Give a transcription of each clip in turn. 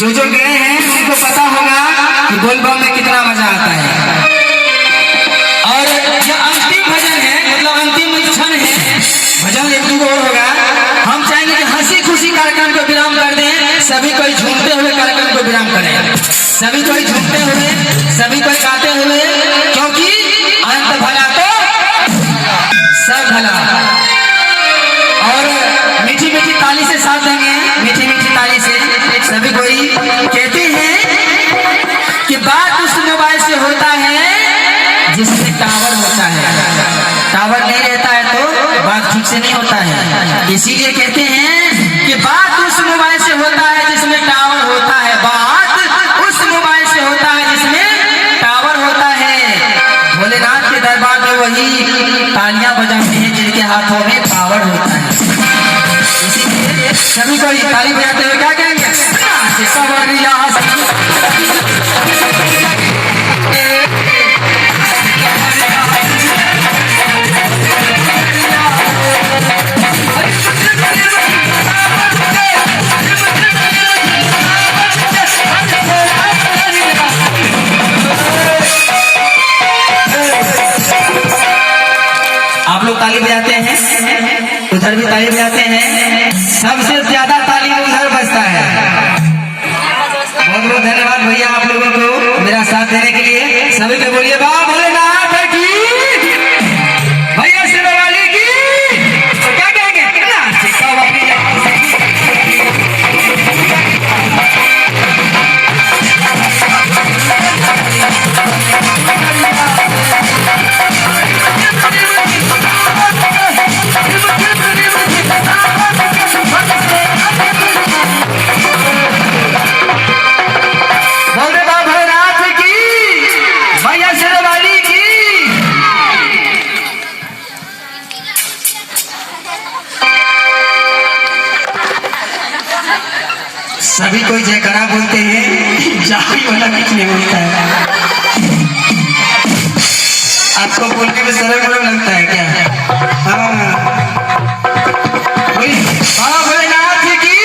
जो गए हैं उनको पता होगा कि बोलबम में कितना मजा आता है। और ये अंतिम भजन है, मतलब अंतिम क्षण है। भजन एक दो और होगा। हम चाहेंगे कि हंसी खुशी कार्यक्रम को विराम कर दें, सभी कोई झूमते हुए कार्यक्रम को विराम करें, सभी कोई झूमते हुए, सभी कोई गाते हुए, क्योंकि अंत भला तो सब भला। और मीठी मीठी ताली से साथ देंगे, मीठी मीठी ताली से सभी कोई। कहते हैं कि बात उस मोबाइल से होता है जिसमें टावर होता है, टावर नहीं रहता है तो बात ठीक से नहीं होता है। इसीलिए कहते हैं कि बात उस मोबाइल से होता है जिसमें टावर होता है, बात उस मोबाइल से होता है जिसमें टावर होता है। भोलेनाथ के दरबार में वही तालियां बजाते हैं जिनके हाथों में पावर होता है। इसीलिए सभी कोई ताली बजाते हुए क्या कहेंगे? आप लोग ताली बजाते हैं, उधर भी ताली बजाते हैं, सबसे ज्यादा ताली उधर बजता है। बहुत बहुत धन्यवाद भैया आप लोगों को मेरा साथ देने के लिए। सभी को बोलिए बाबा भोलेनाथ की, भैया शेरवाली की। तो क्या कहेंगे? सभी कोई जयकारा बोलते हैं, जावी वाला कुछ नहीं बोलता है। आपको बोलने में शर्म लगता है क्या? हाँ, बाबा भोलेनाथ की।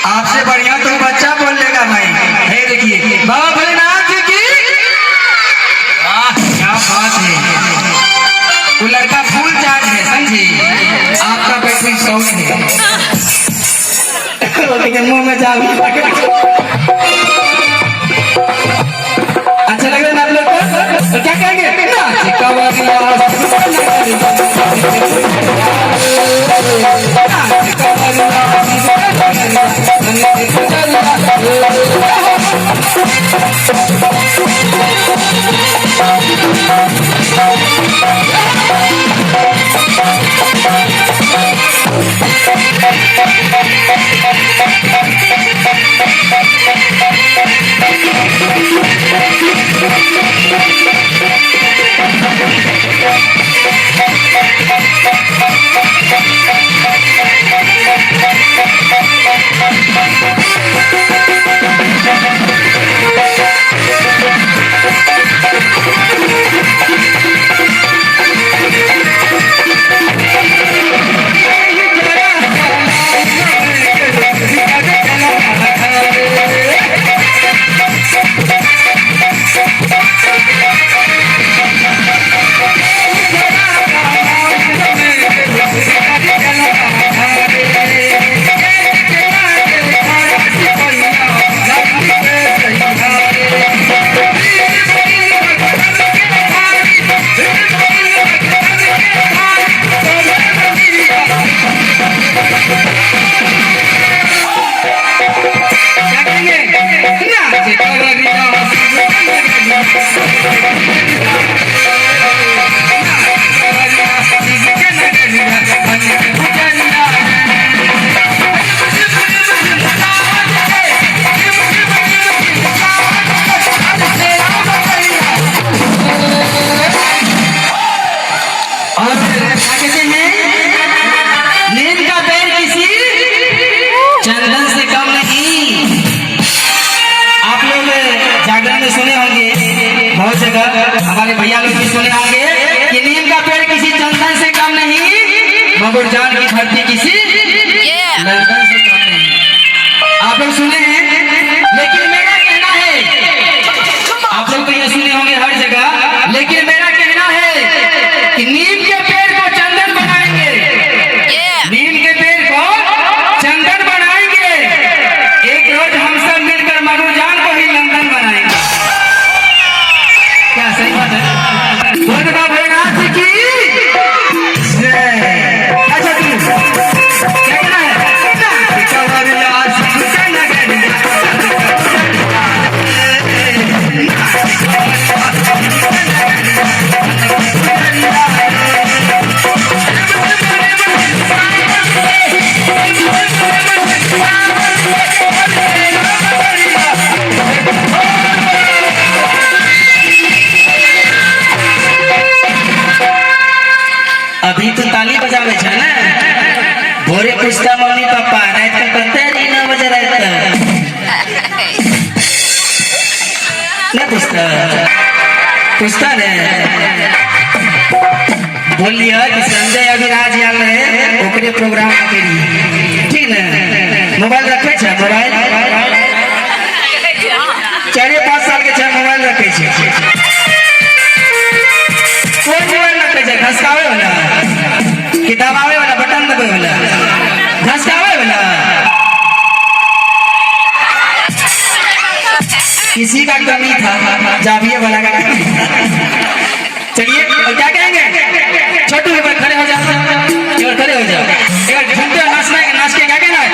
आपसे बढ़िया तो बच्चा बोल लेगा भाई। है देखिए बाबा भोलेनाथ की। क्या बात है, वो लड़का फुल चार्ज है, समझे? आपका बैटरी शॉर्ट है। मुंह में जाओ। अच्छा लग रहा है ना आप लोग को? तो क्या कहेंगे? होगा, हमारे भैया लोग भी सुने होंगे कि नीम का पेड़ किसी चंदन से कम नहीं, मगर जान की धरती किसी लंदन से कम नहीं। आप लोग सुने हैं, लेकिन मेरा कहना है, आप लोग तो ये सुने होंगे हर जगह, लेकिन मेरा कहना है कि नीम के पेड़ को चंदन बनाएंगे, नीम के पेड़ को चंदन बनाएंगे, एक रोज हम सब मिलकर मधुजान को ही लंदन बनाएंगे। क्या सही बात है? बोल बाबा भोलेनाथ की जय। अच्छा क्या कहना है? अभी तो ताली बजावे छे ना, भोरे पूछता मम्मी पापा रात का पता नहीं ना बजा रहता ना, पूछता रे, बोल लिया कि संजय अभिराज आल रहे ओकरे प्रोग्राम के लिए, ठीक ना। मोबाइल रखे छे, मोबाइल 4-5 साल के छे, मोबाइल रखे छे, कोई मोबाइल रखे छे, घसकावे वाला, किताब आवे वाला, बटन दबावे वाला, घसकावे वाला, किसी का कमी था, जाविये वाला का कमी था। चलिए क्या कहेंगे, छोटू एक बार खड़े हो जाओ, एक बार खड़े हो जाओ, एक बार घूमते हो, नाचना है, नाच के क्या कहना है?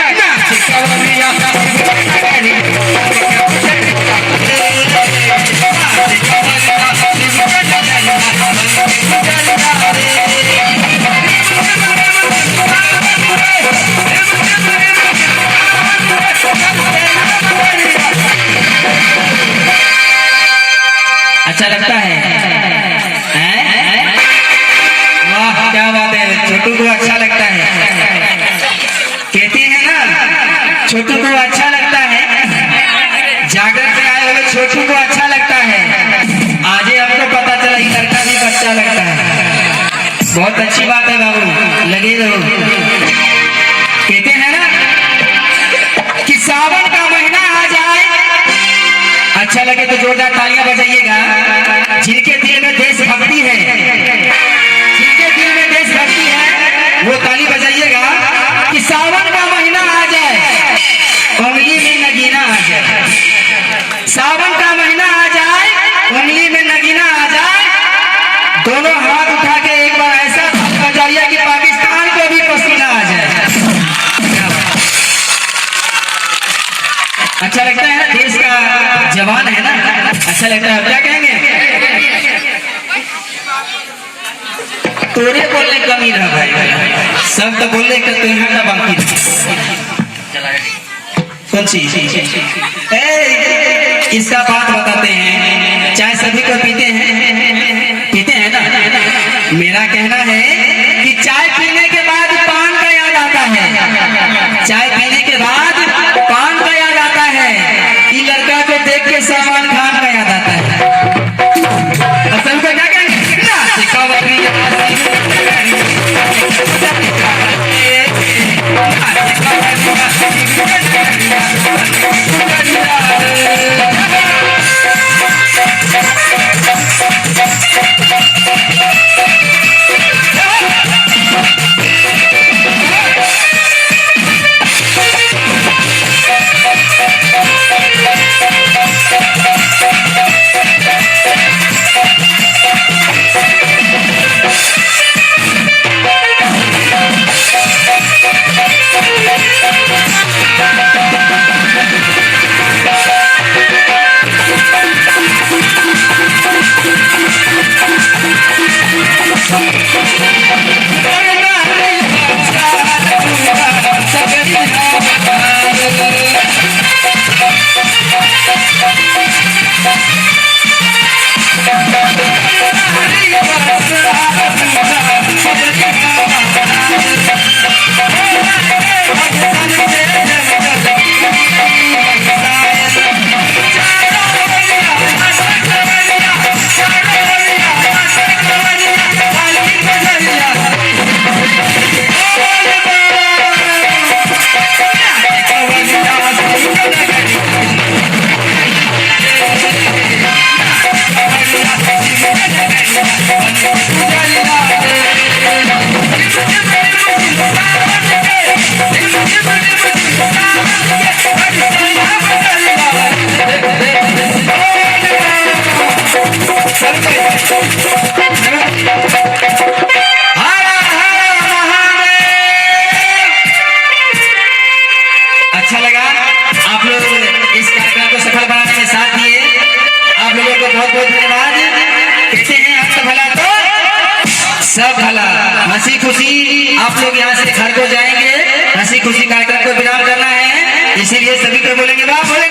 अच्छा लगता है? वाह क्या बात है, छोटू को अच्छा लगता है, कहते हैं ना छोटू को अच्छा लगता है, जागरण में आए हुए छोटू को अच्छा लगता है। आज हमको पता चला ये लड़का भी बच्चा लगता है, बहुत अच्छी बात है बाबू, लगे रहो। कहते हैं ना कि सावन का महीना आ जाए, अच्छा लगे तो जोरदार तालियां बजाइएगा। जिनके दिल में देशभक्ति है, जिनके दिल में देशभक्ति है, वो ताली बजाइएगा कि सावन का महीना आ जाए, उंगली में नगीना आ जाए, सावन का महीना आ जाए, उंगली में नगीना आ जाए, दोनों हाथ उठा के एक बार ऐसा ताली बजाइए कि पाकिस्तान को भी पसीना आ जाए। अच्छा लगता है ना, देश का जवान है ना, अच्छा लगता है। क्या कहेंगे? तोरे बोलने कमी रहा भाई, सब तो बोलने का तो यहाँ का बाकी कौन सी इसका बात बताते हैं, चाय सभी को पीते हैं ना। मेरा कहना है कि चाय पीने के बाद पान का याद आता है, चाय पीने के बाद पान का याद आता है, ये लड़का को देख के सलमान खान का याद आता है। असल को क्या कहेंगे? सब भला। हंसी खुशी आप लोग यहाँ से घर को जाएंगे, हंसी खुशी कार्यक्रम को विराम करना है, इसीलिए सभी को बोलेंगे वाह बोले